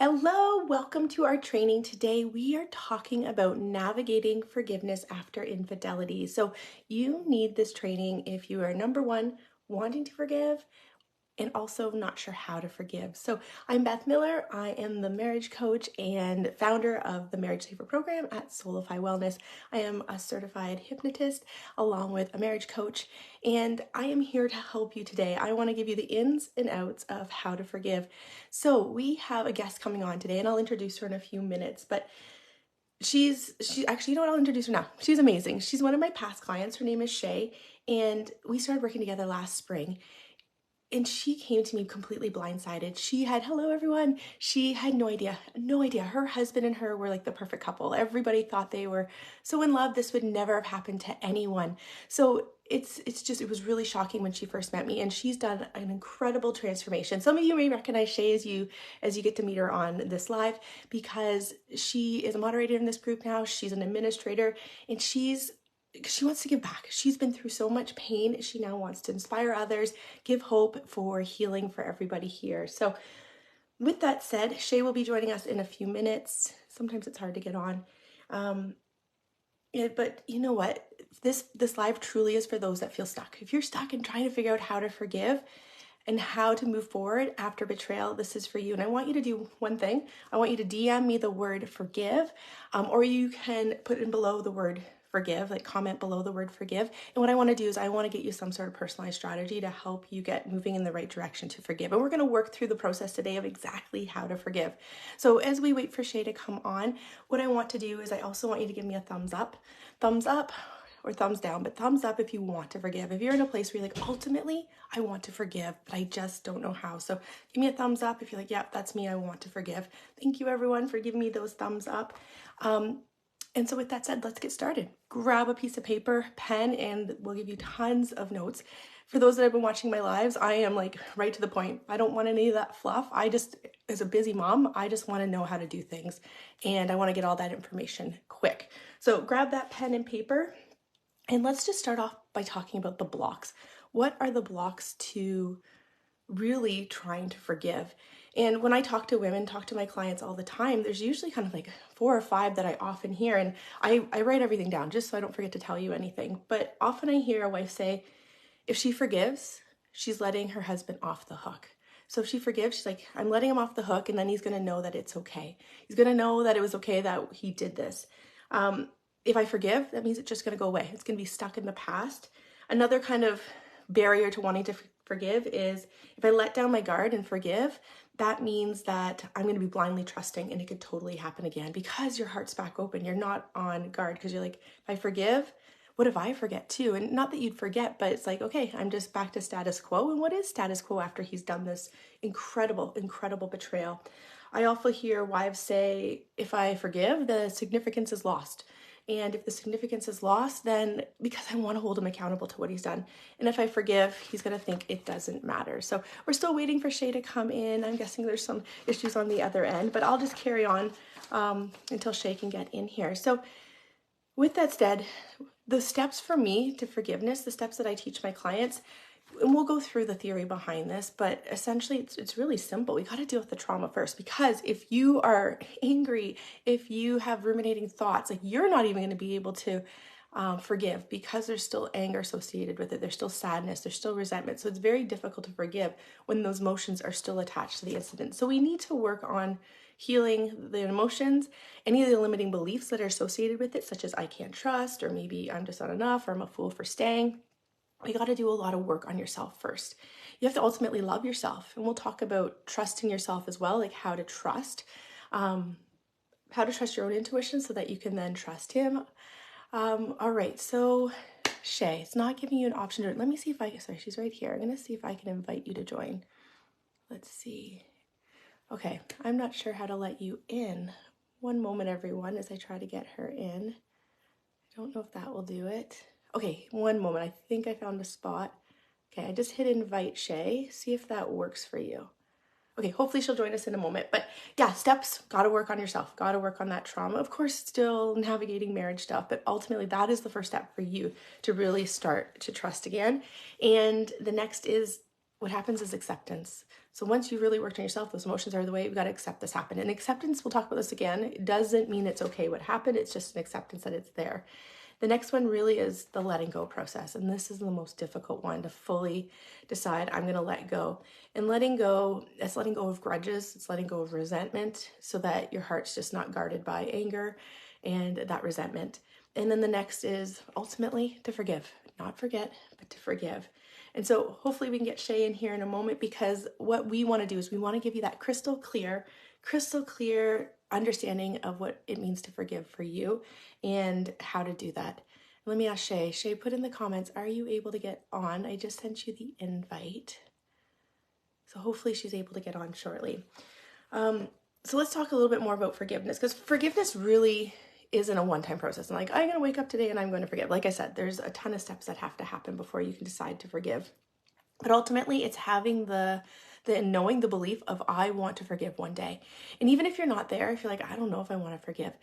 Hello, welcome to our training. Today we are talking about navigating forgiveness after infidelity. So you need this training if you are number one, wanting to forgive and also not sure how to forgive. So I'm Beth Miller. I am the marriage coach and founder of the Marriage Saver program at Soulify Wellness. I am a certified hypnotist along with a marriage coach, and I am here to help you today. I want to give you the ins and outs of how to forgive. So we have a guest coming on today, and I'll introduce her in a few minutes, but she actually, you know what, I'll introduce her now. She's amazing. She's one of my past clients. Her name is Shea, and we started working together last spring. And she came to me completely blindsided. She had, hello everyone. She had no idea. Her husband and her were like the perfect couple. Everybody thought they were so in love. This would never have happened to anyone. So it was really shocking when she first met me, and she's done an incredible transformation. Some of you may recognize Shea as you get to meet her on this live, because she is a moderator in this group now. She's an administrator, and she wants to give back. She's been through so much pain. She now wants to inspire others, give hope for healing for everybody here. So with that said, Shea will be joining us in a few minutes. Sometimes it's hard to get on. But you know what? This live truly is for those that feel stuck. If you're stuck and trying to figure out how to forgive and how to move forward after betrayal, this is for you. And I want you to do one thing. I want you to DM me the word forgive, or you can put in below the word forgive, like comment below the word forgive. And what I want to do is I want to get you some sort of personalized strategy to help you get moving in the right direction to forgive. And we're going to work through the process today of exactly how to forgive. So as we wait for Shea to come on, what I want to do is I also want you to give me a thumbs up or thumbs down, but thumbs up if you want to forgive. If you're in a place where you're like, ultimately, I want to forgive, but I just don't know how. So give me a thumbs up if you're like, yep, that's me, I want to forgive. Thank you everyone for giving me those thumbs up. And so with that said, let's get started. Grab a piece of paper, pen, and we'll give you tons of notes. For those that have been watching my lives, I am like right to the point. I don't want any of that fluff. As a busy mom, I just want to know how to do things, and I want to get all that information quick. So grab that pen and paper, and let's just start off by talking about the blocks. What are the blocks to really trying to forgive? And when I talk to my clients all the time, there's usually kind of like 4 or 5 that I often hear. And I write everything down just so I don't forget to tell you anything. But often I hear a wife say, if she forgives, she's letting her husband off the hook. So if she forgives, she's like, I'm letting him off the hook, and then he's going to know that it's okay. He's going to know that it was okay that he did this. If I forgive, that means it's just going to go away. It's going to be stuck in the past. Another kind of barrier to wanting to forgive is if I let down my guard and forgive, that means that I'm going to be blindly trusting, and it could totally happen again because your heart's back open. You're not on guard because you're like, if I forgive, what if I forget too? And not that you'd forget, but it's like, okay, I'm just back to status quo. And what is status quo after he's done this incredible, incredible betrayal? I also hear wives say, if I forgive, the significance is lost. And if the significance is lost, then because I want to hold him accountable to what he's done. And if I forgive, he's going to think it doesn't matter. So we're still waiting for Shea to come in. I'm guessing there's some issues on the other end, but I'll just carry on until Shea can get in here. So with that said, the steps for me to forgiveness, the steps that I teach my clients, and we'll go through the theory behind this, but essentially it's really simple. We got to deal with the trauma first, because if you are angry, if you have ruminating thoughts, like you're not even going to be able to forgive, because there's still anger associated with it. There's still sadness, there's still resentment. So it's very difficult to forgive when those emotions are still attached to the incident. So we need to work on healing the emotions, any of the limiting beliefs that are associated with it, such as I can't trust, or maybe I'm just not enough, or I'm a fool for staying. We got to do a lot of work on yourself first. You have to ultimately love yourself. And we'll talk about trusting yourself as well, like how to trust your own intuition so that you can then trust him. All right, so Shea, it's not giving you an option to, let me see if sorry, she's right here. I'm going to see if I can invite you to join. Let's see. Okay, I'm not sure how to let you in. One moment, everyone, as I try to get her in. I don't know if that will do it. Okay, one moment. I think I found a spot. Okay, I just hit invite Shea. See if that works for you. Okay, hopefully she'll join us in a moment. But yeah, steps, got to work on yourself. Got to work on that trauma. Of course, still navigating marriage stuff, but ultimately that is the first step for you to really start to trust again. And the next is what happens is acceptance. So once you really worked on yourself, those emotions are the way. You've got to accept this happened. And acceptance, we'll talk about this again, it doesn't mean it's okay what happened. It's just an acceptance that it's there. The next one really is the letting go process. And this is the most difficult one, to fully decide I'm going to let go. And letting go, it's letting go of grudges. It's letting go of resentment so that your heart's just not guarded by anger and that resentment. And then the next is ultimately to forgive, not forget, but to forgive. And so hopefully we can get Shea in here in a moment, because what we want to do is we want to give you that crystal clear understanding of what it means to forgive for you and how to do that. Let me ask Shea. Shea, put in the comments, are you able to get on? I just sent you the invite. So hopefully she's able to get on shortly. So let's talk a little bit more about forgiveness, because forgiveness really isn't a one-time process. I'm like, I'm going to wake up today and I'm going to forgive. Like I said, there's a ton of steps that have to happen before you can decide to forgive. But ultimately, it's having the knowing the belief of I want to forgive one day. And even if you're not there, if you're like, I don't know if I want to forgive,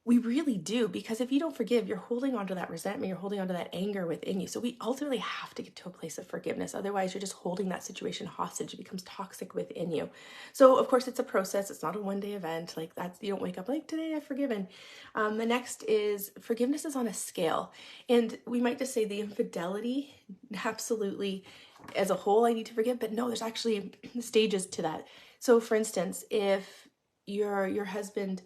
we really do, because if you don't forgive, you're holding on to that resentment, you're holding on to that anger within you. So we ultimately have to get to a place of forgiveness. Otherwise, you're just holding that situation hostage. It becomes toxic within you. So of course, it's a process. It's not a one-day event. Like that's, you don't wake up like, today I've forgiven. The next is forgiveness is on a scale. And we might just say the infidelity, absolutely, as a whole, I need to forgive. But no, there's actually stages to that. So for instance, if your husband,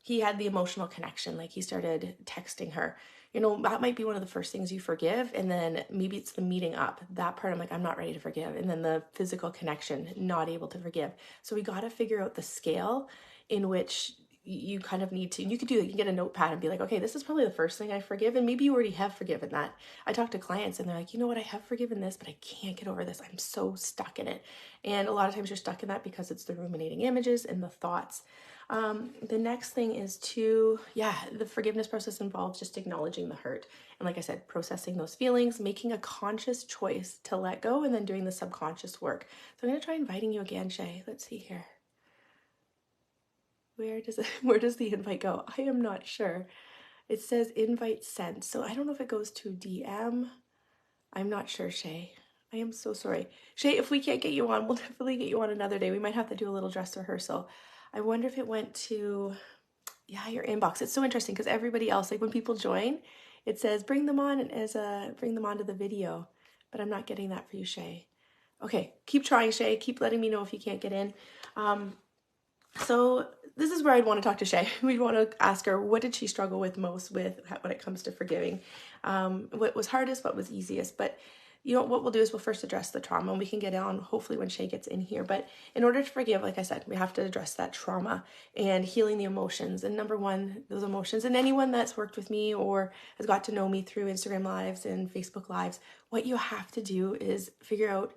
he had the emotional connection, like he started texting her, that might be one of the first things you forgive. And then maybe it's the meeting up. That part I'm like, I'm not ready to forgive. And then the physical connection, not able to forgive. So we got to figure out the scale in which you kind of need to, you could do it. You can get a notepad and be like, okay, this is probably the first thing I forgive. And maybe you already have forgiven that. I talk to clients and they're like, you know what, I have forgiven this, but I can't get over this. I'm so stuck in it. And a lot of times you're stuck in that because it's the ruminating images and the thoughts. The next thing is the forgiveness process involves just acknowledging the hurt. And like I said, processing those feelings, making a conscious choice to let go, and then doing the subconscious work. So I'm going to try inviting you again, Shea. Let's see here. Where does the invite go? I am not sure. It says invite sent. So I don't know if it goes to DM. I'm not sure, Shea. I am so sorry. Shea, if we can't get you on, we'll definitely get you on another day. We might have to do a little dress rehearsal. I wonder if it went to, your inbox. It's so interesting because everybody else, like when people join, it says bring them on bring them onto the video, but I'm not getting that for you, Shea. Okay, keep trying, Shea. Keep letting me know if you can't get in. So this is where I'd want to talk to Shea. We'd want to ask her, what did she struggle with most with when it comes to forgiving? What was hardest, what was easiest? But what we'll do is we'll first address the trauma, and we can get on hopefully when Shea gets in here. But in order to forgive, like I said, we have to address that trauma and healing the emotions. And number one, those emotions, and anyone that's worked with me or has got to know me through Instagram lives and Facebook lives, what you have to do is figure out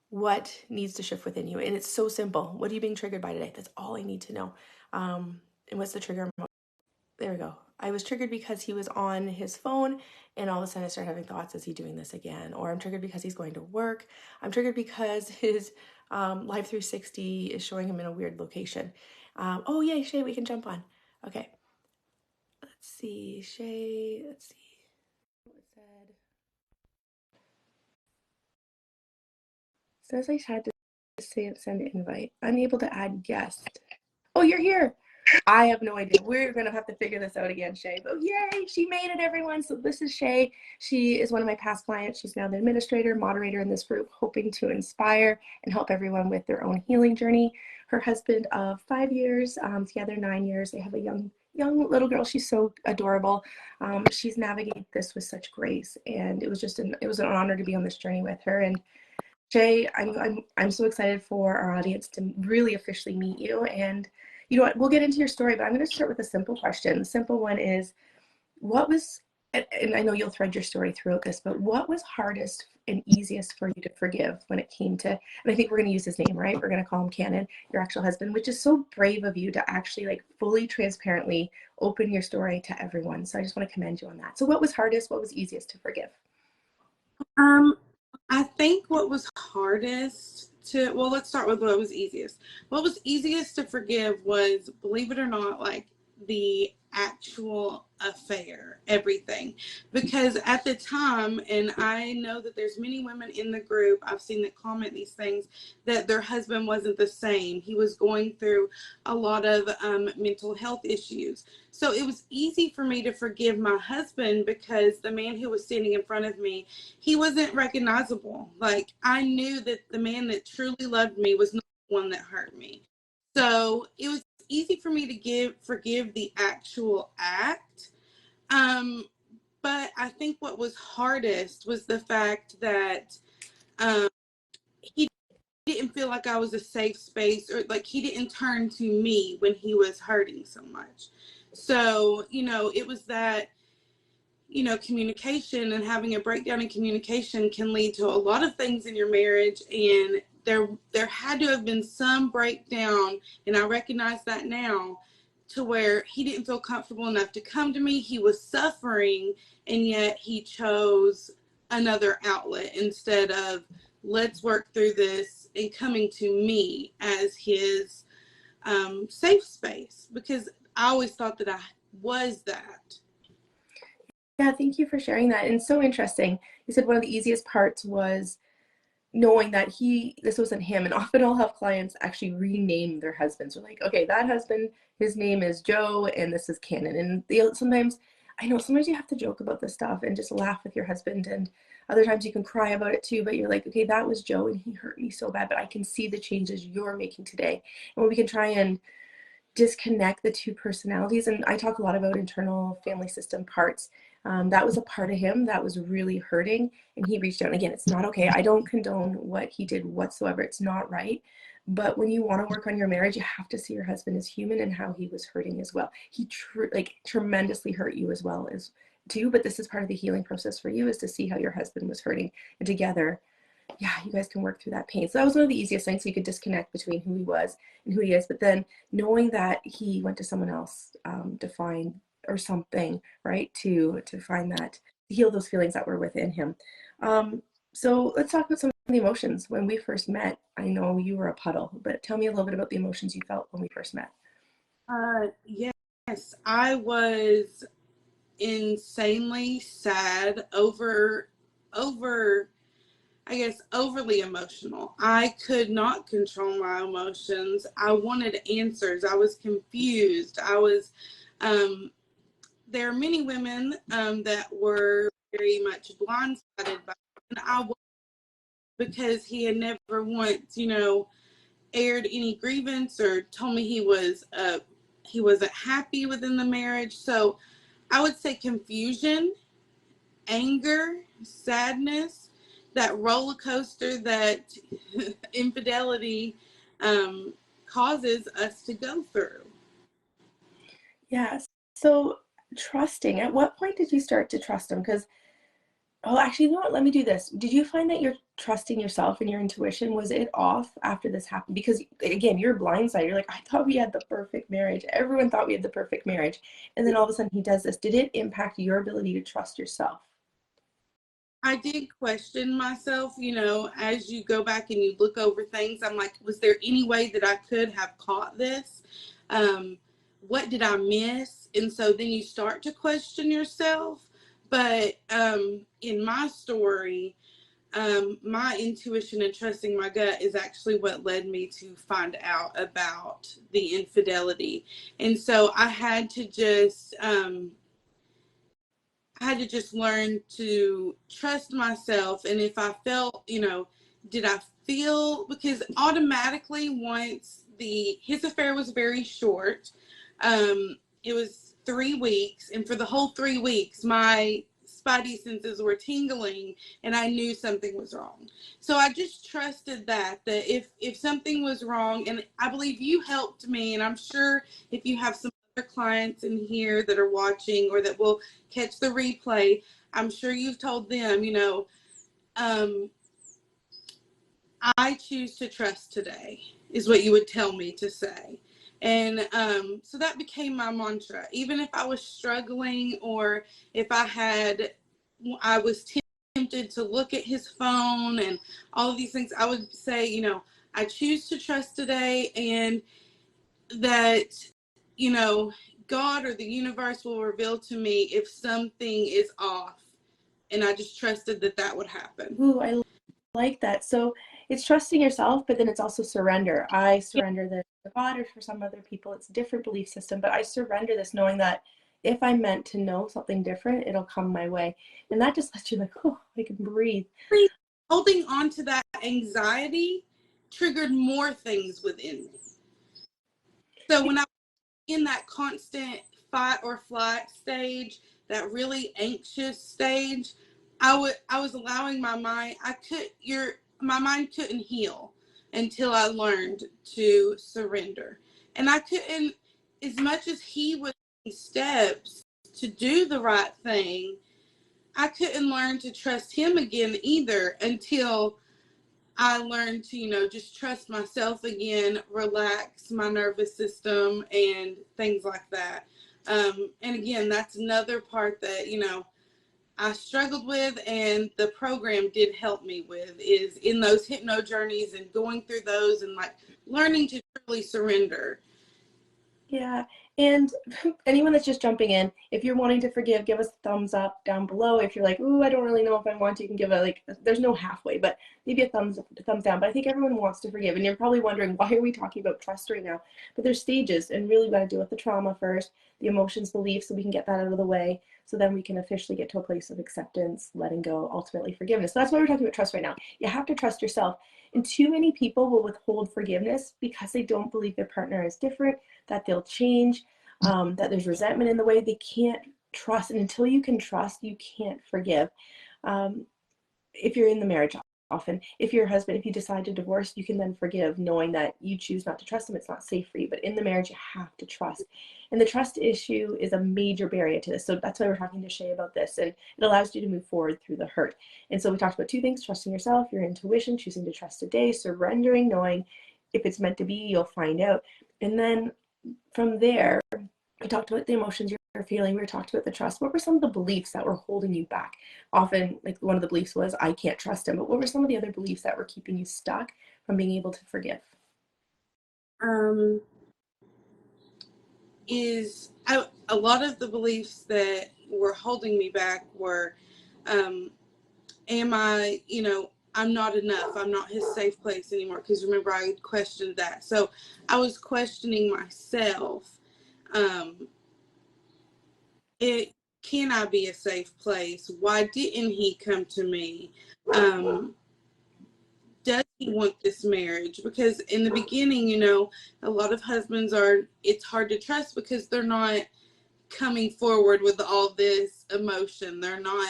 what needs to shift within you. And it's so simple. What are you being triggered by today? That's all I need to know. And what's the trigger? There we go. I was triggered because he was on his phone and all of a sudden I started having thoughts, is he doing this again? Or I'm triggered because he's going to work. I'm triggered because his Live 360 is showing him in a weird location. Oh, yay, Shea, we can jump on. Okay. Let's see, Shea, let's see. What it says I had to send an invite. Unable to add guest. Oh, you're here. I have no idea. We're going to have to figure this out again, Shea. But yay, she made it, everyone. So this is Shea. She is one of my past clients. She's now the administrator, moderator in this group, hoping to inspire and help everyone with their own healing journey. Her husband of 5 years, together 9 years. They have a young little girl. She's so adorable. She's navigated this with such grace, and it was an honor to be on this journey with her. And Shea, I'm so excited for our audience to really officially meet you. And you know what, we'll get into your story, but I'm going to start with a simple question. The simple one is, and I know you'll thread your story throughout this, but what was hardest and easiest for you to forgive when it came to, and I think we're going to use his name, right? We're going to call him Cannon, your actual husband, which is so brave of you to actually fully transparently open your story to everyone. So I just want to commend you on that. So what was hardest? What was easiest to forgive? I think what was hardest let's start with what was easiest. What was easiest to forgive was, believe it or not, the actual affair, everything. Because at the time, and I know that there's many women in the group, I've seen that comment these things, that their husband wasn't the same. He was going through a lot of mental health issues. So it was easy for me to forgive my husband because the man who was standing in front of me, he wasn't recognizable. Like, I knew that the man that truly loved me was not the one that hurt me. So it was easy for me to forgive the actual act. But I think what was hardest was the fact that he didn't feel like I was a safe space, or like he didn't turn to me when he was hurting so much. So, it was that, communication, and having a breakdown in communication can lead to a lot of things in your marriage. And there had to have been some breakdown, and I recognize that now, to where he didn't feel comfortable enough to come to me. He was suffering, and yet he chose another outlet instead of let's work through this and coming to me as his safe space, because I always thought that I was that. Yeah, thank you for sharing that. And so interesting. You said one of the easiest parts was knowing that this wasn't him. And often I'll have clients actually rename their husbands. They're like, okay, that husband, his name is Joe, and this is Cannon. And sometimes, I know sometimes you have to joke about this stuff and just laugh with your husband. And other times you can cry about it too, but you're like, okay, that was Joe and he hurt me so bad, but I can see the changes you're making today. And when we can try and disconnect the two personalities. And I talk a lot about internal family system parts. That was a part of him that was really hurting, and he reached out. And again, it's not okay. I don't condone what he did whatsoever. It's not right. But when you want to work on your marriage, you have to see your husband as human and how he was hurting as well. He tremendously hurt you as well as too. But this is part of the healing process for you, is to see how your husband was hurting, and together, yeah, you guys can work through that pain. So that was one of the easiest things. So you could disconnect between who he was and who he is. But then knowing that he went to someone else to find, or something, right, to find that, to heal those feelings that were within him. So let's talk about some of the emotions. When we first met, I know you were a puddle, but tell me a little bit about the emotions you felt when we first met. Yes, I was insanely sad, I guess, overly emotional. I could not control my emotions. I wanted answers. I was confused. There are many women that were very much blindsided by him, and I was, because he had never once, aired any grievance or told me he wasn't happy within the marriage. So I would say confusion, anger, sadness, that roller coaster that infidelity causes us to go through. Yes. So trusting, at what point did you start to trust him? Because, oh, actually, you know what? Let me do this. Did you find that you're trusting yourself and your intuition? Was it off after this happened? Because again, you're blindsided. You're like, I thought we had the perfect marriage. Everyone thought we had the perfect marriage. And then all of a sudden he does this. Did it impact your ability to trust yourself? I did question myself, as you go back and you look over things. I'm like, was there any way that I could have caught this? What did I miss? And so then you start to question yourself. But in my story, my intuition and trusting my gut is actually what led me to find out about the infidelity. And so I had to just learn to trust myself. And if I felt, did I feel, because automatically once his affair was very short, it was 3 weeks. And for the whole 3 weeks, my spidey senses were tingling and I knew something was wrong. So I just trusted that if something was wrong, and I believe you helped me, and I'm sure if you have some other clients in here that are watching or that will catch the replay, I'm sure you've told them, I choose to trust today, is what you would tell me to say. And so that became my mantra. Even if I was struggling, or if I was tempted to look at his phone and all of these things, I would say, I choose to trust today, and that, God or the universe will reveal to me if something is off. And I just trusted that that would happen. Ooh, I like that. So it's trusting yourself, but then it's also surrender. I surrender this to God, or for some other people, it's a different belief system, but I surrender this knowing that if I'm meant to know something different, it'll come my way. And that just lets you like, oh, I can breathe. Holding on to that anxiety triggered more things within me. So when I was in that constant fight or flight stage, that really anxious stage, I was allowing my mind, my mind couldn't heal until I learned to surrender. And I couldn't, as much as he was taking steps to do the right thing, I couldn't learn to trust him again either until I learned to, just trust myself again, relax my nervous system and things like that. And again, that's another part that, I struggled with, and the program did help me with, is in those hypno journeys and going through those and like learning to truly surrender. Yeah. And anyone that's just jumping in, if you're wanting to forgive, give us a thumbs up down below. If you're like, ooh, I don't really know if I want to, you can give there's no halfway, but maybe a thumbs down. But I think everyone wants to forgive. And you're probably wondering, why are we talking about trust right now? But there's stages, and really we got to deal with the trauma first, the emotions, beliefs, so we can get that out of the way. So then we can officially get to a place of acceptance, letting go, ultimately forgiveness. So that's why we're talking about trust right now. You have to trust yourself. And too many people will withhold forgiveness because they don't believe their partner is different, that they'll change, that there's resentment in the way. They can't trust. And until you can trust, you can't forgive. If you're in the marriage, often, if your husband, if you decide to divorce, you can then forgive, knowing that you choose not to trust him. It's not safe for you. But in the marriage, you have to trust. And the trust issue is a major barrier to this. So that's why we're talking to Shea about this. And it allows you to move forward through the hurt. And so we talked about two things: trusting yourself, your intuition, choosing to trust today, surrendering, knowing if it's meant to be, you'll find out. And then from there, we talked about the emotions you're feeling. We talked about the trust. What were some of the beliefs that were holding you back? Often, like, one of the beliefs was, I can't trust him. But what were some of the other beliefs that were keeping you stuck from being able to forgive? Um, a lot of the beliefs that were holding me back were, am I, I'm not enough. I'm not his safe place anymore. Because remember, I questioned that. So I was questioning myself. It Can I be a safe place? Why didn't he come to me? Does he want this marriage? Because in the beginning, a lot of husbands it's hard to trust because they're not coming forward with all this emotion. They're not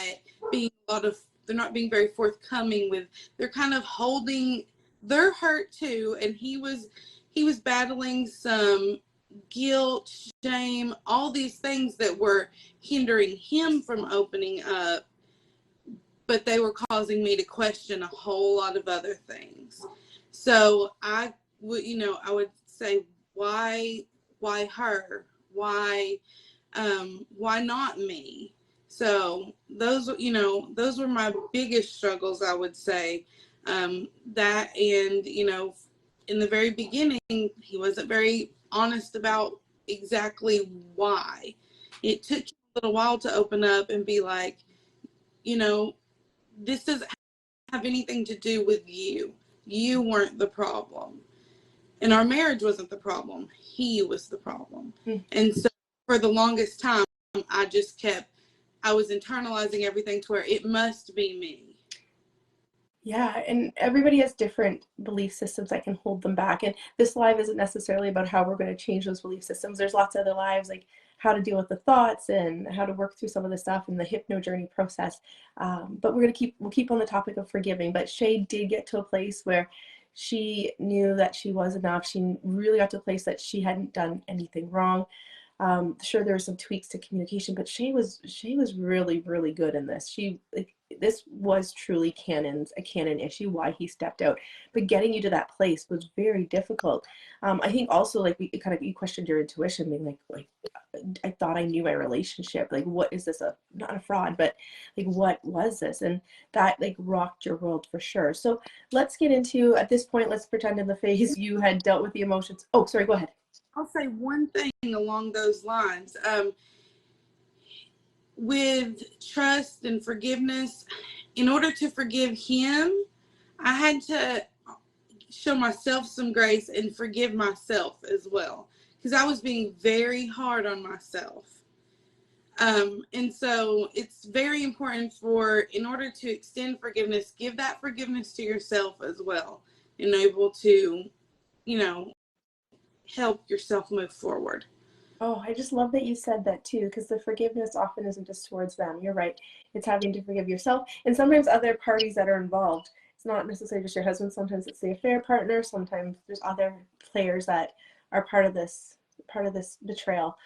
being very forthcoming with, they're kind of holding their hurt too. And he was battling some guilt, shame, all these things that were hindering him from opening up, but they were causing me to question a whole lot of other things. So I would say, why her? Why not me? So those were my biggest struggles, I would say. That, and in the very beginning, he wasn't very honest about exactly why. It took a little while to open up and be like, this doesn't have anything to do with you. You weren't the problem. And our marriage wasn't the problem. He was the problem. Mm. And so for the longest time, I was internalizing everything to where it must be me. Yeah, and everybody has different belief systems that can hold them back. And this live isn't necessarily about how we're going to change those belief systems. There's lots of other lives, like how to deal with the thoughts and how to work through some of the stuff in the hypno journey process. But we'll keep on the topic of forgiving. But Shea did get to a place where she knew that she was enough. She really got to a place that she hadn't done anything wrong. Sure, there were some tweaks to communication, but Shea was really, really good in this. This was truly a canon issue, why he stepped out. But getting you to that place was very difficult. I think also, like, you questioned your intuition, being like I thought I knew my relationship. Like, what is this? Not a fraud, but like, what was this? And that, like, rocked your world for sure. So let's get into, at this point, let's pretend in the phase you had dealt with the emotions. Oh, sorry, go ahead. I'll say one thing along those lines. With trust and forgiveness, in order to forgive him, I had to show myself some grace and forgive myself as well, because I was being very hard on myself. And so it's very important in order to extend forgiveness, give that forgiveness to yourself as well, and able to, help yourself move forward. Oh, I just love that you said that too, because the forgiveness often isn't just towards them. You're right. It's having to forgive yourself and sometimes other parties that are involved. It's not necessarily just your husband. Sometimes it's the affair partner. Sometimes there's other players that are part of this betrayal.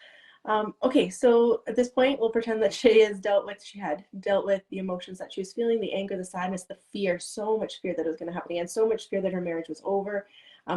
Okay, so at this point, we'll pretend that she had dealt with the emotions that she was feeling, the anger, the sadness, the fear, so much fear that it was going to happen again, so much fear that her marriage was over.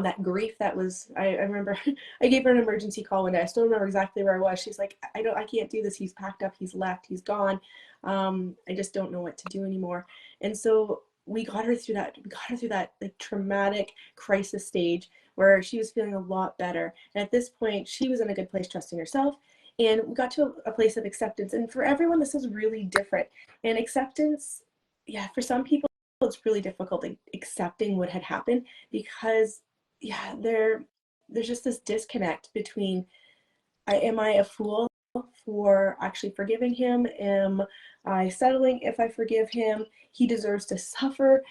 That grief that was, I remember I gave her an emergency call one day. I still remember exactly where I was. She's like, I can't do this. He's packed up, he's left, he's gone. I just don't know what to do anymore. And so we got her through that like traumatic crisis stage where she was feeling a lot better. And at this point, she was in a good place trusting herself. And we got to a place of acceptance. And for everyone, this is really different. And acceptance, yeah, for some people, it's really difficult accepting what had happened because, yeah, there's just this disconnect between, am I a fool for actually forgiving him? Am I settling if I forgive him? He deserves to suffer.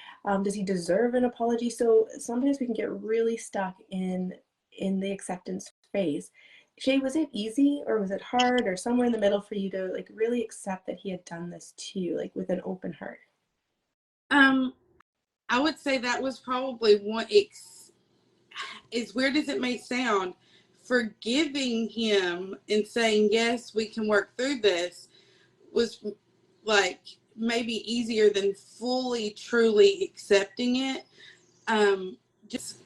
Does he deserve an apology? So sometimes we can get really stuck in the acceptance phase. Shay, was it easy or was it hard or somewhere in the middle for you to like really accept that he had done this to you, like with an open heart? Um, I would say that was probably one. As weird as it may sound, forgiving him and saying yes, we can work through this was like maybe easier than fully, truly accepting it. Just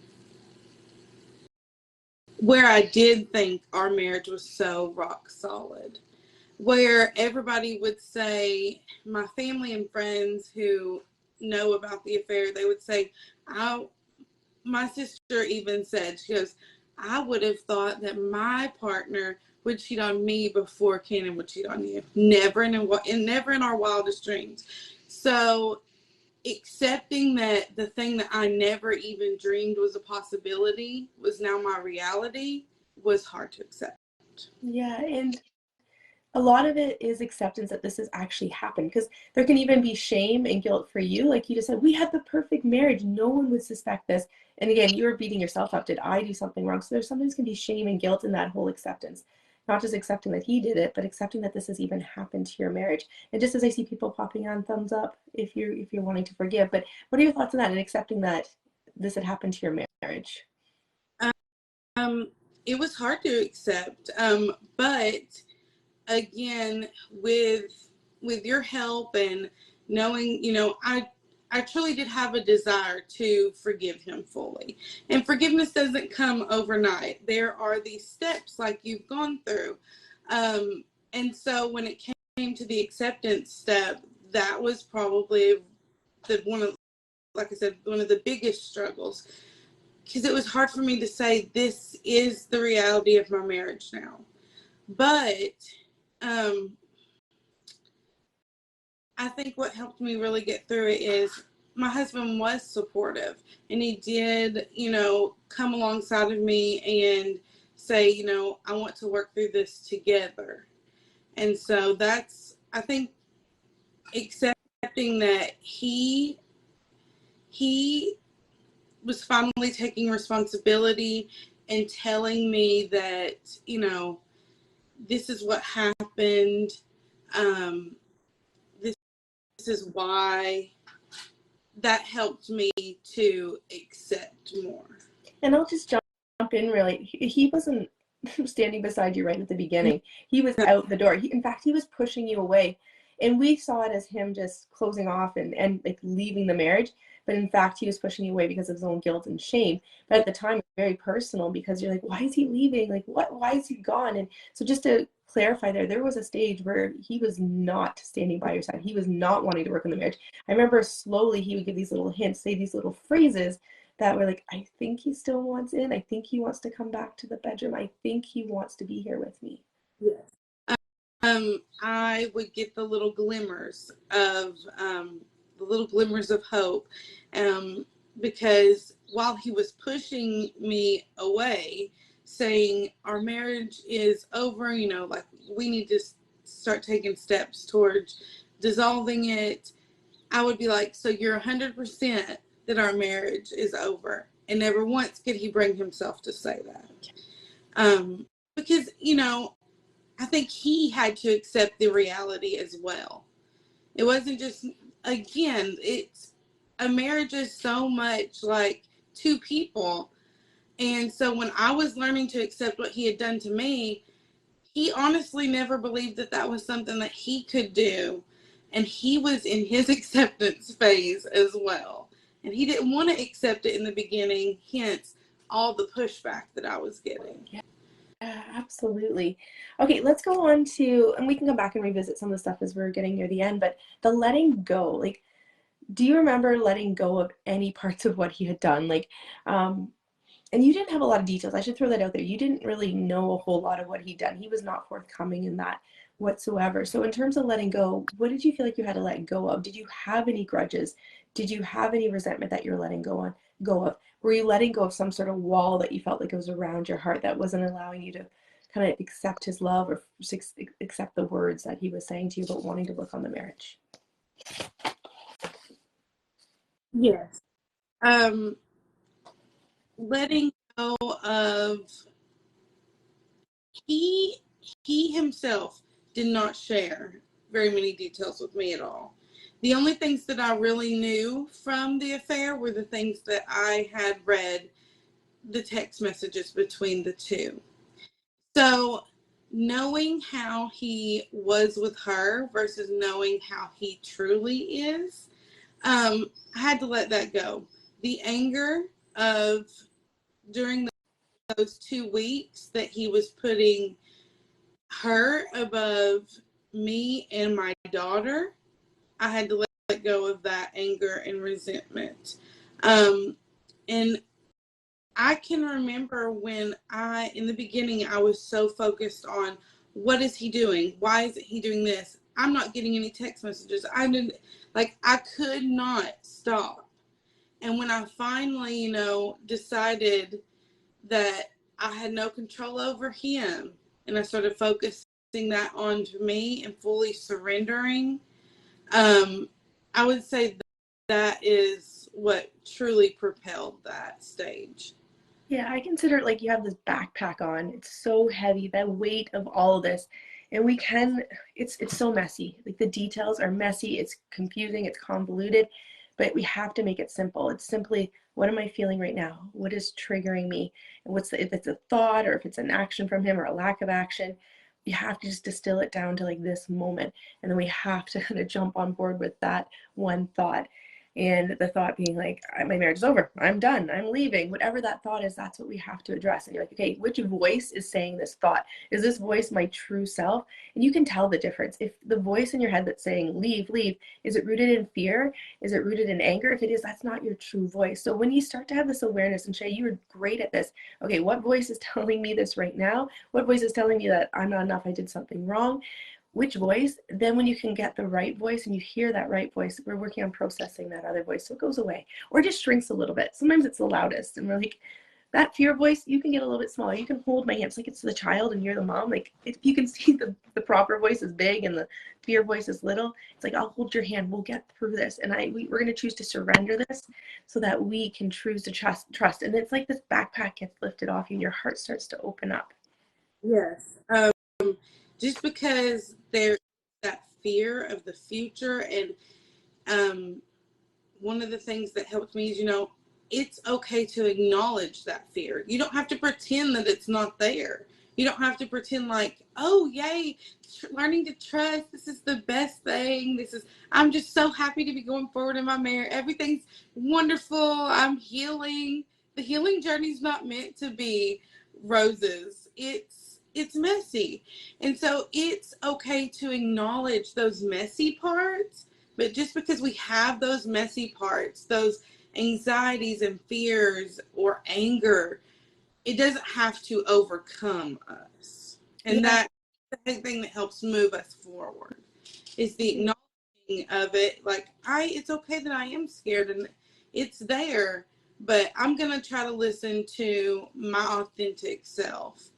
where I did think our marriage was so rock solid, where everybody would say, my family and friends who know about the affair, they would say, my sister even said, she goes, I would have thought that my partner would cheat on me before Cannon would cheat on you. Never in our wildest dreams. So accepting that the thing that I never even dreamed was a possibility was now my reality was hard to accept. Yeah, and a lot of it is acceptance that this has actually happened because there can even be shame and guilt for you. Like you just said, we had the perfect marriage. No one would suspect this. And again, you were beating yourself up. Did I do something wrong? So there's sometimes can be shame and guilt in that whole acceptance. Not just accepting that he did it, but accepting that this has even happened to your marriage. And just as I see people popping on thumbs up if you're wanting to forgive, but what are your thoughts on that and accepting that this had happened to your marriage? Um, it was hard to accept, but again, with your help and knowing, I truly did have a desire to forgive him fully. And forgiveness doesn't come overnight. There are these steps like you've gone through. And so when it came to the acceptance step, that was probably like I said, one of the biggest struggles, because it was hard for me to say, this is the reality of my marriage now. But um, I think what helped me really get through it is my husband was supportive, and he did, come alongside of me and say, I want to work through this together. And so I think, accepting that he was finally taking responsibility and telling me that, this is what happened. Um, this is why. That helped me to accept more. And I'll just jump in really. He wasn't standing beside you right at the beginning. He was out the door. In fact, he was pushing you away. And we saw it as him just closing off and like leaving the marriage. But in fact, he was pushing you away because of his own guilt and shame. But at the time, it was very personal because you're like, why is he leaving? Like, what? Why is he gone? And so just to clarify there was a stage where he was not standing by your side. He was not wanting to work on the marriage. I remember slowly he would give these little hints, say these little phrases that we're like, I think he still wants in. I think he wants to come back to the bedroom. I think he wants to be here with me. Yes. I would get the little glimmers of hope, because while he was pushing me away, saying our marriage is over, like we need to start taking steps towards dissolving it, I would be like, so you're 100% that our marriage is over. And never once could he bring himself to say that. Because, I think he had to accept the reality as well. It wasn't just, again, a marriage is so much like two people. And so when I was learning to accept what he had done to me, he honestly never believed that that was something that he could do. And he was in his acceptance phase as well. And he didn't want to accept it in the beginning, hence all the pushback that I was getting. Yeah, absolutely. Okay, let's go on to, and we can come back and revisit some of the stuff as we're getting near the end, but the letting go. Like, do you remember letting go of any parts of what he had done? Like, and you didn't have a lot of details. I should throw that out there. You didn't really know a whole lot of what he'd done. He was not forthcoming in that whatsoever. So in terms of letting go, what did you feel like you had to let go of? Did you have any grudges? Did you have any resentment that you're letting go of? Were you letting go of some sort of wall that you felt like it was around your heart that wasn't allowing you to kind of accept his love or accept the words that he was saying to you about wanting to work on the marriage? Yes. Letting go of, he himself did not share very many details with me at all. The only things that I really knew from the affair were the things that I had read, the text messages between the two. So knowing how he was with her versus knowing how he truly is, I had to let that go. The anger of during those 2 weeks that he was putting her above me and my daughter, I had to let go of that anger and resentment. And I can remember when in the beginning, I was so focused on what is he doing? Why isn't he doing this? I'm not getting any text messages. I could not stop. And when I finally, decided that I had no control over him, and I started focusing that onto me and fully surrendering, I would say that is what truly propelled that stage. Yeah, I consider it like you have this backpack on. It's so heavy, that weight of all of this. And it's so messy. Like the details are messy, it's confusing, it's convoluted, but we have to make it simple. It's simply, what am I feeling right now? What is triggering me? And if it's a thought or if it's an action from him or a lack of action, you have to just distill it down to like this moment. And then we have to kind of jump on board with that one thought. And the thought being like, my marriage is over, I'm done, I'm leaving. Whatever that thought is, that's what we have to address. And you're like, okay, which voice is saying this thought? Is this voice my true self? And you can tell the difference. If the voice in your head that's saying leave, leave, is it rooted in fear? Is it rooted in anger? If it is, that's not your true voice. So when you start to have this awareness, and Shea, you were great at this. Okay, what voice is telling me this right now? What voice is telling me that I'm not enough, I did something wrong? Which voice? Then when you can get the right voice and you hear that right voice, we're working on processing that other voice so it goes away or just shrinks a little bit. Sometimes it's the loudest and we're like, that fear voice, you can get a little bit smaller. You can hold my hands like it's the child and you're the mom. Like if you can see the proper voice is big and the fear voice is little, it's like, I'll hold your hand, we'll get through this. And we're going to choose to surrender this so that we can choose to trust. And it's like this backpack gets lifted off you and your heart starts to open up. Yes. Just because there's that fear of the future, and one of the things that helped me is, it's okay to acknowledge that fear. You don't have to pretend that it's not there. You don't have to pretend like, oh, yay, learning to trust. This is the best thing. I'm just so happy to be going forward in my marriage. Everything's wonderful. I'm healing. The healing journey is not meant to be roses. It's messy. And so it's okay to acknowledge those messy parts, but just because we have those messy parts, those anxieties and fears or anger, it doesn't have to overcome us. And Yeah. that's the big thing that helps move us forward is the acknowledging of it. Like, it's okay that I am scared and it's there, but I'm going to try to listen to my authentic self.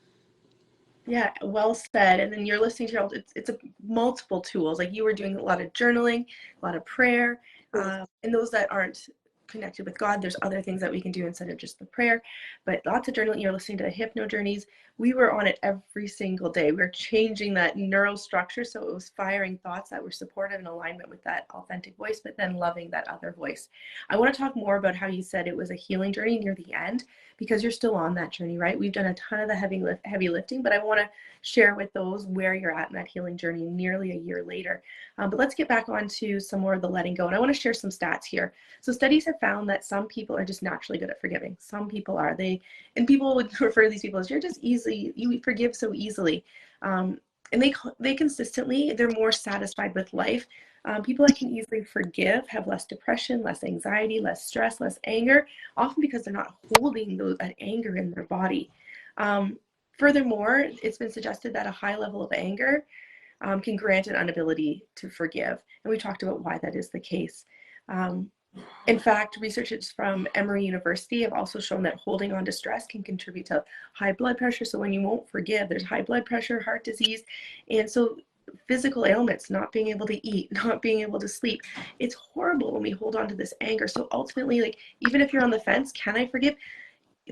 Yeah, well said. And then you're listening to it's a multiple tools. Like you were doing a lot of journaling, a lot of prayer, and those that aren't connected with God, there's other things that we can do instead of just the prayer. But lots of journaling. You're listening to the hypno journeys. We were on it every single day. We were changing that neural structure, so it was firing thoughts that were supportive and alignment with that authentic voice, but then loving that other voice. I want to talk more about how you said it was a healing journey near the end, because you're still on that journey, right? We've done a ton of the heavy lifting, but I want to share with those where you're at in that healing journey nearly a year later. But let's get back onto some more of the letting go. And I want to share some stats here. So studies have found that some people are just naturally good at forgiving. Some people are. And people would refer to these people as, you're just easily, you forgive so easily. And they consistently, they're more satisfied with life. People that can easily forgive have less depression, less anxiety, less stress, less anger, often because they're not holding that anger in their body. Furthermore, it's been suggested that a high level of anger can grant an inability to forgive. And we talked about why that is the case. In fact, researchers from Emory University have also shown that holding on to stress can contribute to high blood pressure. So when you won't forgive, there's high blood pressure, heart disease, and so physical ailments, not being able to eat, not being able to sleep. It's horrible when we hold on to this anger. So ultimately, like, even if you're on the fence, can I forgive?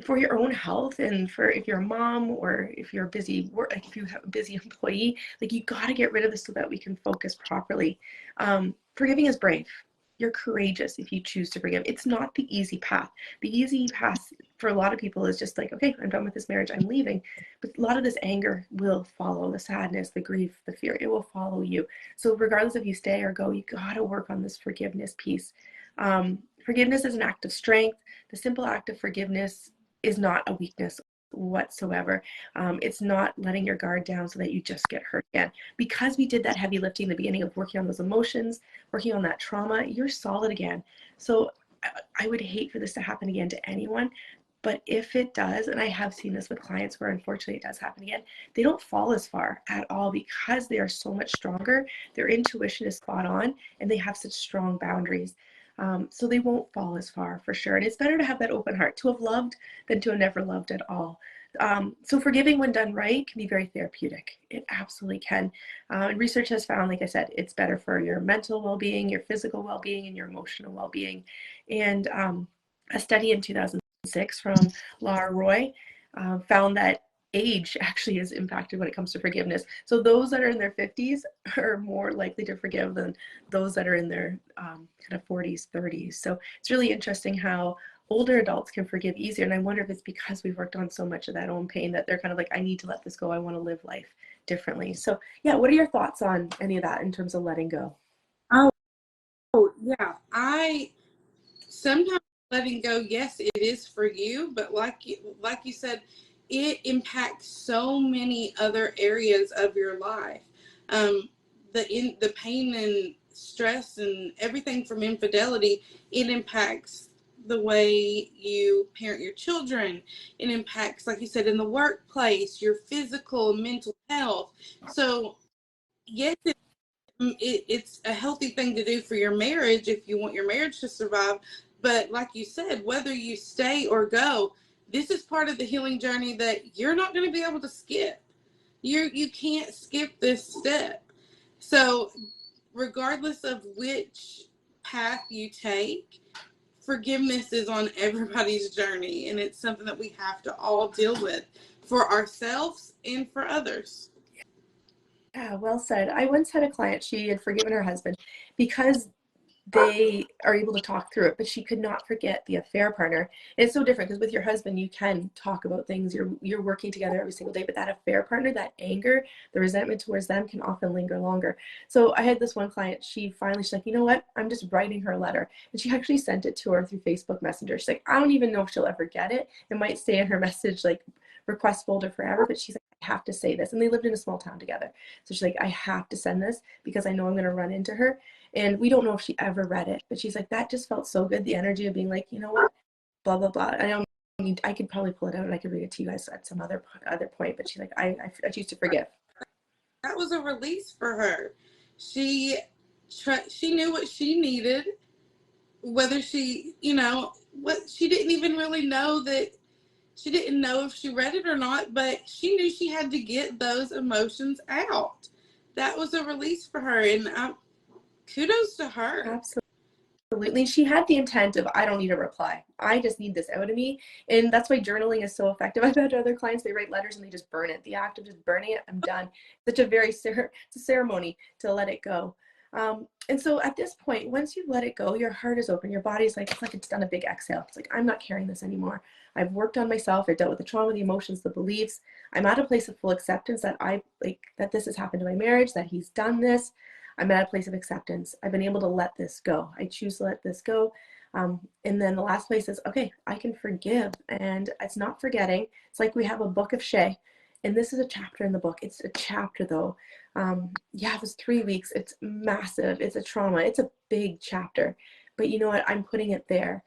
For your own health, and for if you're a mom or if you're a busy work, like if you have a busy employee, like, you got to get rid of this so that we can focus properly. Forgiving is brave. You're courageous if you choose to forgive. It's not the easy path. The easy path for a lot of people is just like, okay, I'm done with this marriage, I'm leaving. But a lot of this anger will follow, the sadness, the grief, the fear, it will follow you. So regardless if you stay or go, you got to work on this forgiveness piece. Forgiveness is an act of strength. The simple act of forgiveness is not a weakness whatsoever. It's not letting your guard down so that you just get hurt again. Because we did that heavy lifting in the beginning of working on those emotions, working on that trauma, you're solid again. So I would hate for this to happen again to anyone. But if it does, and I have seen this with clients where unfortunately it does happen again, they don't fall as far at all because they are so much stronger. Their intuition is spot on and they have such strong boundaries. So they won't fall as far, for sure. And it's better to have that open heart, to have loved than to have never loved at all. So forgiving when done right can be very therapeutic. It absolutely can. And research has found, like I said, it's better for your mental well-being, your physical well-being, and your emotional well-being. And a study in 2006 from Laura Roy found that age actually is impacted when it comes to forgiveness. So those that are in their 50s are more likely to forgive than those that are in their kind of 40s, 30s. So it's really interesting how older adults can forgive easier. And I wonder if it's because we've worked on so much of that own pain that they're kind of like, I need to let this go. I want to live life differently. So yeah, what are your thoughts on any of that in terms of letting go? Oh, yeah. I sometimes letting go, yes, it is for you, but like you said, it impacts so many other areas of your life. The pain and stress and everything from infidelity, it impacts the way you parent your children. It impacts, like you said, in the workplace, your physical and mental health. So yes, it's a healthy thing to do for your marriage if you want your marriage to survive. But like you said, whether you stay or go, this is part of the healing journey that you're not going to be able to skip. You can't skip this step. So regardless of which path you take, forgiveness is on everybody's journey, and it's something that we have to all deal with for ourselves and for others. Yeah, well said. I once had a client, she had forgiven her husband because they are able to talk through it, but she could not forget the affair partner. And it's so different because with your husband, you can talk about things. You're working together every single day, but that affair partner, that anger, the resentment towards them can often linger longer. So I had this one client, she's like, you know what? I'm just writing her a letter. And she actually sent it to her through Facebook Messenger. She's like, I don't even know if she'll ever get it. It might stay in her message like request folder forever, but she's like, I have to say this. And they lived in a small town together. So she's like, I have to send this because I know I'm going to run into her. And we don't know if she ever read it, but she's like, that just felt so good. The energy of being like, you know what, blah, blah, blah. I could probably pull it out and I could read it to you guys at some other point, but she's like, I choose to forgive. That was a release for her. She knew what she needed, whether she, what she didn't even really know that she didn't know if she read it or not, but she knew she had to get those emotions out. That was a release for her, and kudos to her. Absolutely. She had the intent of, I don't need a reply. I just need this out of me. And that's why journaling is so effective. I've had other clients, they write letters and they just burn it. The act of just burning it, I'm done. Such a it's a ceremony to let it go. And so at this point, once you let it go, your heart is open. Your body's like, it's like it's done a big exhale. It's like, I'm not carrying this anymore. I've worked on myself. I dealt with the trauma, the emotions, the beliefs. I'm at a place of full acceptance that that this has happened to my marriage, that he's done this. I'm at a place of acceptance. I've been able to let this go. I choose to let this go. And then the last place is, okay, I can forgive. And it's not forgetting. It's like we have a book of Shea. And this is a chapter in the book. It's a chapter though. It was 3 weeks. It's massive. It's a trauma. It's a big chapter. But you know what? I'm putting it there.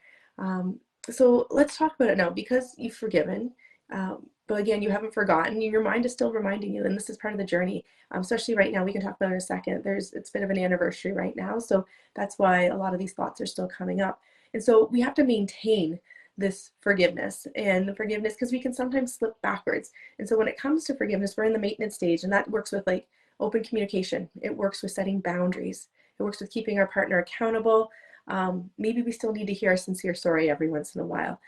So let's talk about it now because you've forgiven. But again, you haven't forgotten. Your mind is still reminding you, and this is part of the journey. Especially right now, we can talk about it in a second. It's a bit of an anniversary right now, so that's why a lot of these thoughts are still coming up. And so we have to maintain this forgiveness and the forgiveness because we can sometimes slip backwards. And so when it comes to forgiveness, we're in the maintenance stage, and that works with like open communication. It works with setting boundaries. It works with keeping our partner accountable. Maybe we still need to hear a sincere sorry every once in a while.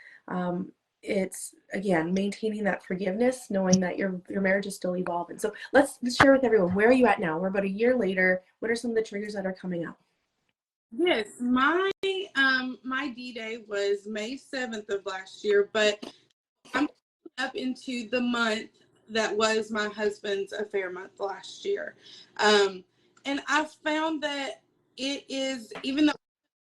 It's again maintaining that forgiveness, knowing that your marriage is still evolving. So let's share with everyone, where are you at now? We're about a year later. What are some of the triggers that are coming up? Yes, my D-Day was May 7th of last year, but I'm up into the month that was my husband's affair month last year. And I found that it is, even though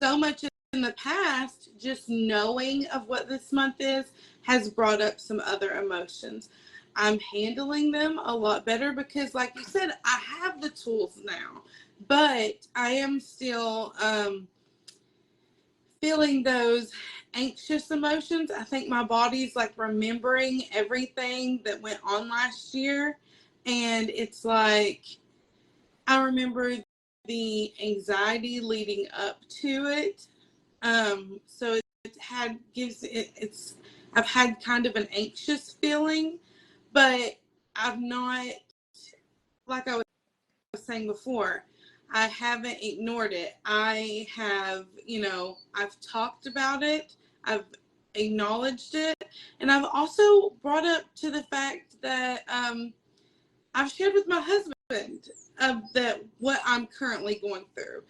so much in the past, just knowing of what this month is has brought up some other emotions. I'm handling them a lot better because, like you said, I have the tools now, but I am still feeling those anxious emotions. I think my body's like remembering everything that went on last year, and it's like I remember the anxiety leading up to it. So I've had kind of an anxious feeling, but I've not, like I was saying before, I haven't ignored it. I have, I've talked about it. I've acknowledged it. And I've also brought up to the fact that I've shared with my husband that what I'm currently going through.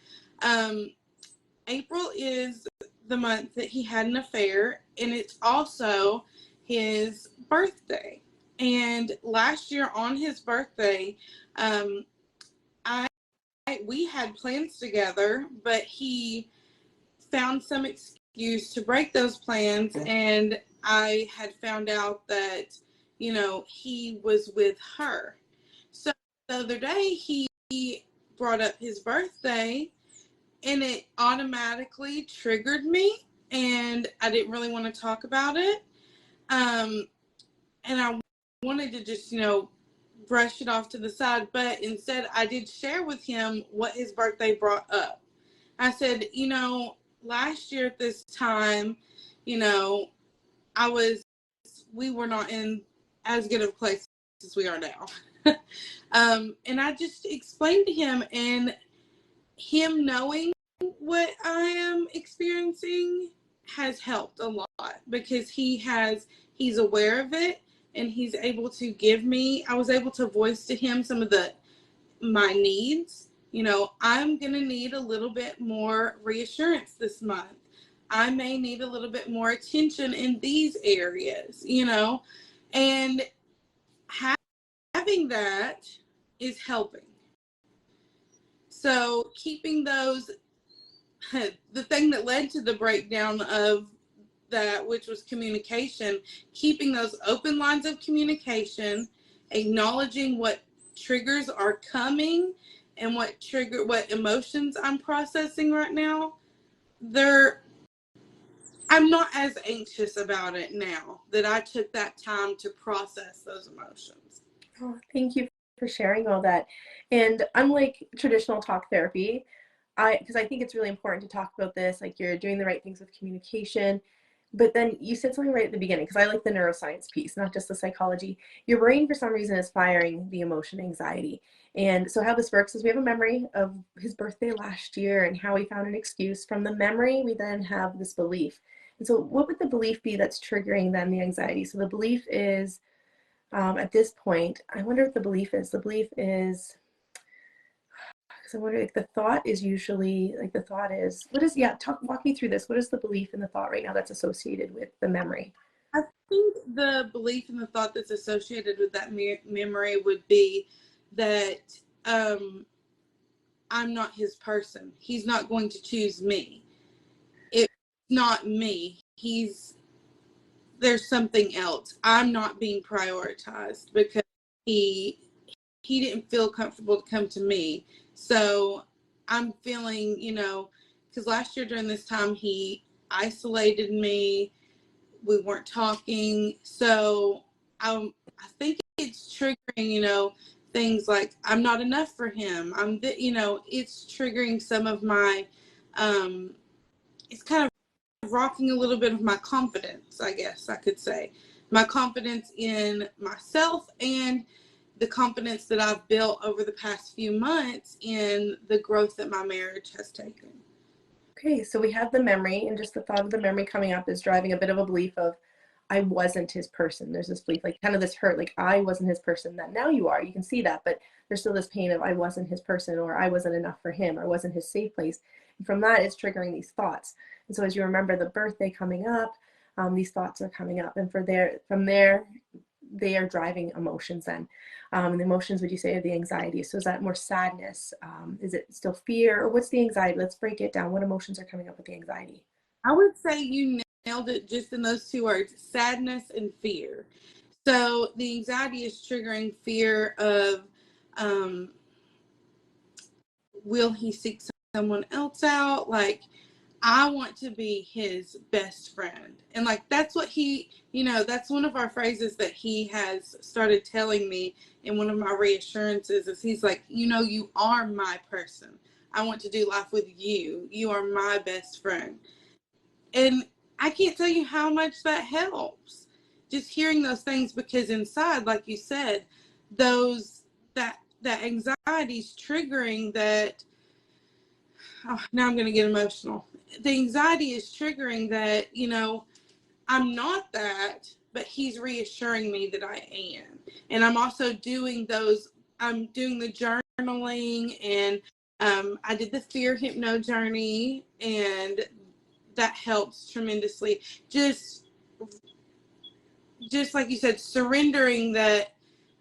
April is the month that he had an affair, and it's also his birthday. And last year on his birthday, we had plans together, but he found some excuse to break those plans, and I had found out that, he was with her. So the other day he brought up his birthday, and it automatically triggered me, and I didn't really want to talk about it. And I wanted to just, brush it off to the side, but instead I did share with him what his birthday brought up. I said, last year at this time, we were not in as good of a place as we are now. And I just explained to him, and him knowing what I am experiencing has helped a lot because he's aware of it, and he's able to I was able to voice to him some of my needs. I'm going to need a little bit more reassurance this month. I may need a little bit more attention in these areas, and having that is helping. So keeping those, the thing that led to the breakdown of that, which was communication, keeping those open lines of communication, acknowledging what triggers are coming and what emotions I'm processing right now. I'm not as anxious about it now that I took that time to process those emotions. Oh, thank you for sharing all that. And unlike traditional talk therapy, because I think it's really important to talk about this, like you're doing the right things with communication, but then you said something right at the beginning, because I like the neuroscience piece, not just the psychology. Your brain, for some reason, is firing the emotion anxiety. And so how this works is we have a memory of his birthday last year and how he found an excuse. From the memory, we then have this belief. And so what would the belief be that's triggering then the anxiety? So the belief is, at this point, I wonder what the belief is. The belief is, because I wonder, like the thought is usually, like the thought is, what is, yeah, walk me through this. What is the belief in the thought right now that's associated with the memory? I think the belief and the thought that's associated with that memory would be that I'm not his person. He's not going to choose me. It's not me. There's something else. I'm not being prioritized because he didn't feel comfortable to come to me. So I'm feeling, because last year during this time he isolated me. We weren't talking. So I think it's triggering, things like I'm not enough for him. It's triggering some of my, it's kind of rocking a little bit of my confidence, I guess I could say. My confidence in myself and the confidence that I've built over the past few months in the growth that my marriage has taken. Okay, so we have the memory, and just the thought of the memory coming up is driving a bit of a belief of, I wasn't his person. There's this belief, like kind of this hurt, like I wasn't his person. That now you are. You can see that, but there's still this pain of I wasn't his person, or I wasn't enough for him, or wasn't his safe place. And from that, it's triggering these thoughts. And so as you remember the birthday coming up, these thoughts are coming up, and from there, they are driving emotions then. And the emotions, would you say, are the anxiety? So is that more sadness? Is it still fear? Or what's the anxiety? Let's break it down. What emotions are coming up with the anxiety? I would say you nailed it just in those two words, sadness and fear. So the anxiety is triggering fear of, will he seek someone else out? Like, I want to be his best friend. And like, that's what that's one of our phrases that he has started telling me in one of my reassurances is he's like, you are my person. I want to do life with you. You are my best friend. And I can't tell you how much that helps. Just hearing those things, because inside, like you said, that anxiety's triggering that. Oh, now I'm going to get emotional. The anxiety is triggering that, I'm not that, but he's reassuring me that I am. And I'm also I'm doing the journaling, and I did the fear hypno journey, and that helps tremendously. Just like you said, surrendering that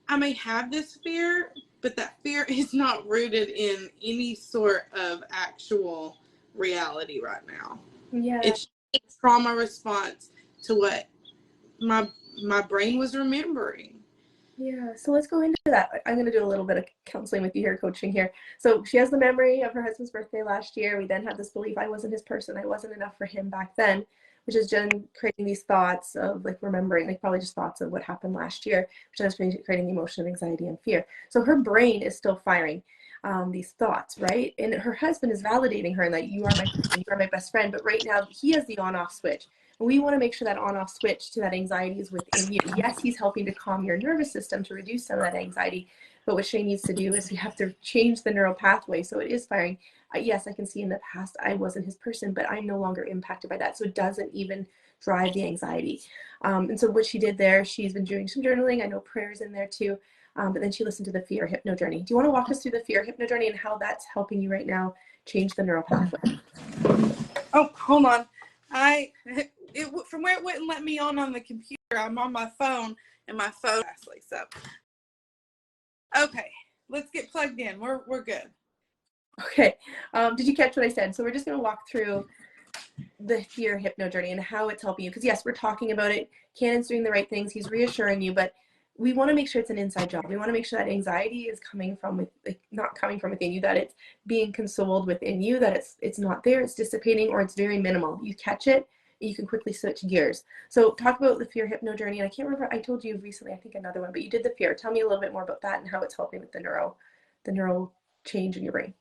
I may have this fear, but that fear is not rooted in any sort of actual reality right now. Yeah. It's a trauma response to what my brain was remembering. Yeah, so let's go into that. I'm going to do a little bit of counseling with you here, coaching here. So she has the memory of her husband's birthday last year. We then have this belief, I wasn't his person. I wasn't enough for him back then, which is Jen creating these thoughts of like remembering, like probably just thoughts of what happened last year, which is creating the emotion of anxiety and fear. So her brain is still firing these thoughts, right? And her husband is validating her and that you are my person, you are my best friend. But right now he has the on-off switch. We want to make sure that on-off switch to that anxiety is within you. Yes, he's helping to calm your nervous system to reduce some of that anxiety, but what Shea needs to do is you have to change the neural pathway so it is firing. Yes, I can see in the past I wasn't his person, but I'm no longer impacted by that, so it doesn't even drive the anxiety. And so what she did there, she's been doing some journaling. I know prayers in there too, but then she listened to the fear hypno journey. Do you want to walk us through the fear hypno journey and how that's helping you right now change the neural pathway? Oh, hold on. From where it wouldn't let me on the computer, I'm on my phone, and my phone lastly. So, okay, let's get plugged in. We're good. Okay. Did you catch what I said? So we're just going to walk through the fear hypno journey and how it's helping you. Because yes, we're talking about it. Cannon's doing the right things. He's reassuring you, but we want to make sure it's an inside job. We want to make sure that anxiety is coming from not coming from within you, that it's being consoled within you, that it's not there, it's dissipating, or it's very minimal. You catch it, you can quickly switch gears. So talk about the fear hypno journey. And I can't remember, I told you recently, I think another one, but you did the fear. Tell me a little bit more about that and how it's helping with the neural change in your brain.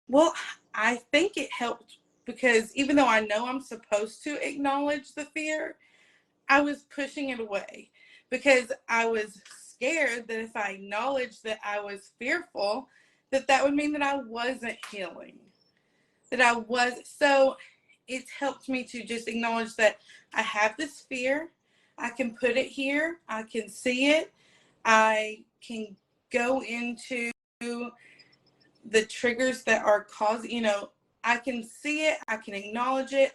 Well, I think it helped because even though I know I'm supposed to acknowledge the fear, I was pushing it away because I was scared that if I acknowledged that I was fearful, that would mean that I wasn't healing. So it's helped me to just acknowledge that I have this fear. I can put it here. I can see it. I can go into the triggers that are causing, I can see it, I can acknowledge it,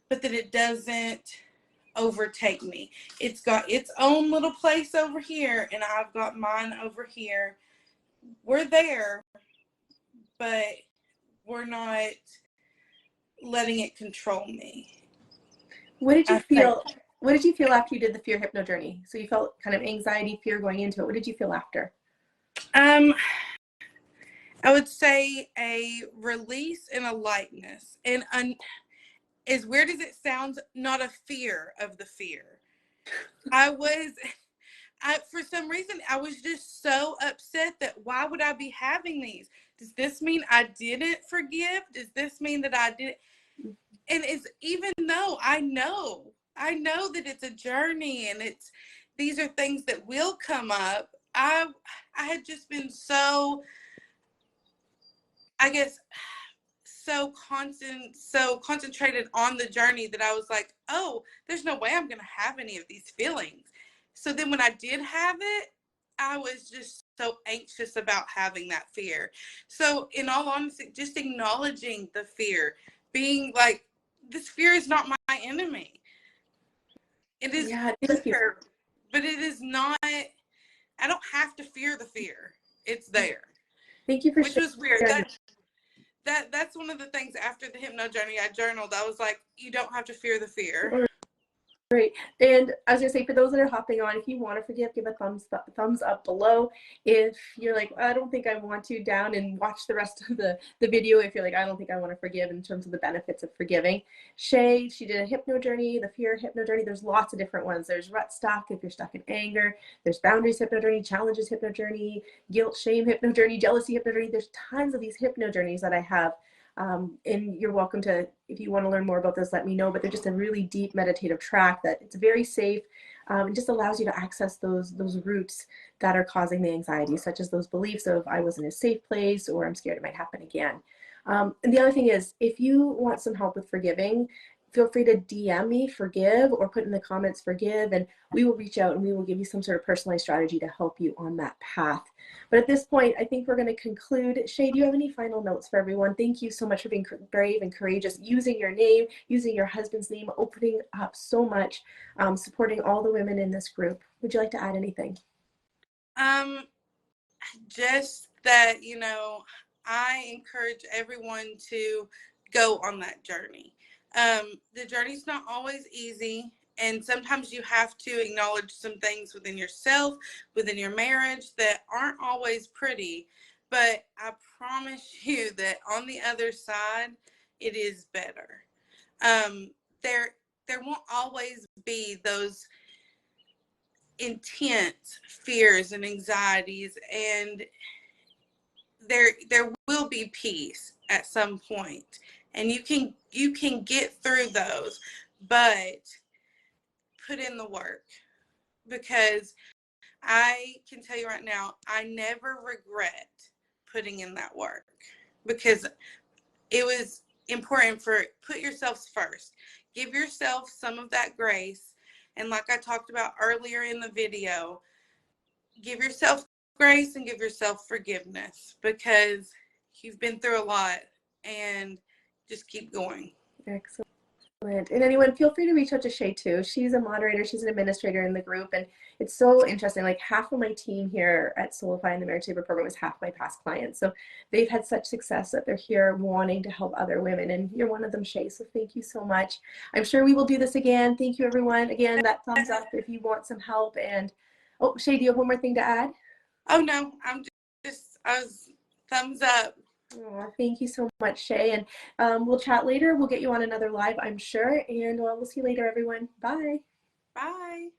but that it doesn't overtake me. It's got its own little place over here, and I've got mine over here. We're there, but we're not letting it control me. What did you feel? What did you feel after you did the fear hypno journey? So you felt kind of anxiety, fear going into it. What did you feel after? I would say a release and a lightness, and as weird as it sounds, not a fear of the fear. For some reason, I was just so upset that why would I be having these? Does this mean I didn't forgive? Does this mean that I didn't? And it's even though I know that it's a journey and these are things that will come up. I had just been so, I guess, so concentrated on the journey that I was like, oh, there's no way I'm going to have any of these feelings. So then when I did have it, I was just so anxious about having that fear. So in all honesty, just acknowledging the fear, being like, this fear is not my enemy. It is fear, but it is not, I don't have to fear the fear. It's there. Thank you for sharing. Which was weird. That's one of the things after the hypno journey I journaled. I was like, you don't have to fear the fear. Great. And I was going to say, for those that are hopping on, if you want to forgive, give a thumbs up below. If you're like, I don't think I want to, down and watch the rest of the video. If you're like, I don't think I want to forgive, in terms of the benefits of forgiving. Shea, she did a hypno journey, the fear hypno journey. There's lots of different ones. There's rut stuck, if you're stuck in anger. There's boundaries hypno journey, challenges hypno journey, guilt, shame hypno journey, jealousy hypno journey. There's tons of these hypno journeys that I have. And you're welcome to, if you want to learn more about this, let me know. But they're just a really deep meditative track that it's very safe. It just allows you to access those roots that are causing the anxiety, such as those beliefs of I was in a safe place, or I'm scared it might happen again. And the other thing is, if you want some help with forgiving, feel free to DM me, forgive, or put in the comments, forgive, and we will reach out and we will give you some sort of personalized strategy to help you on that path. But at this point, I think we're going to conclude. Shea, do you have any final notes for everyone? Thank you so much for being brave and courageous, using your name, using your husband's name, opening up so much, supporting all the women in this group. Would you like to add anything? Just that, I encourage everyone to go on that journey. The journey's not always easy, and sometimes you have to acknowledge some things within yourself, within your marriage, that aren't always pretty. But I promise you that on the other side, it is better. There won't always be those intense fears and anxieties, and there will be peace at some point, and you can get through those, but put in the work, because I can tell you right now, I never regret putting in that work, because it was important. Put yourself first, give yourself some of that grace, and like I talked about earlier in the video, give yourself grace and give yourself forgiveness, because you've been through a lot, and just keep going. Excellent. And anyone, feel free to reach out to Shea too. She's a moderator, she's an administrator in the group, and it's so interesting. Like half of my team here at Solify in the Marriage Saver program is half my past clients. So they've had such success that they're here wanting to help other women, and you're one of them, Shea. So thank you so much. I'm sure we will do this again. Thank you, everyone. Again, that thumbs up if you want some help. And oh, Shea, do you have one more thing to add? Oh no, I was thumbs up. Oh, thank you so much, Shea. And we'll chat later. We'll get you on another live, I'm sure. And we'll see you later, everyone. Bye. Bye.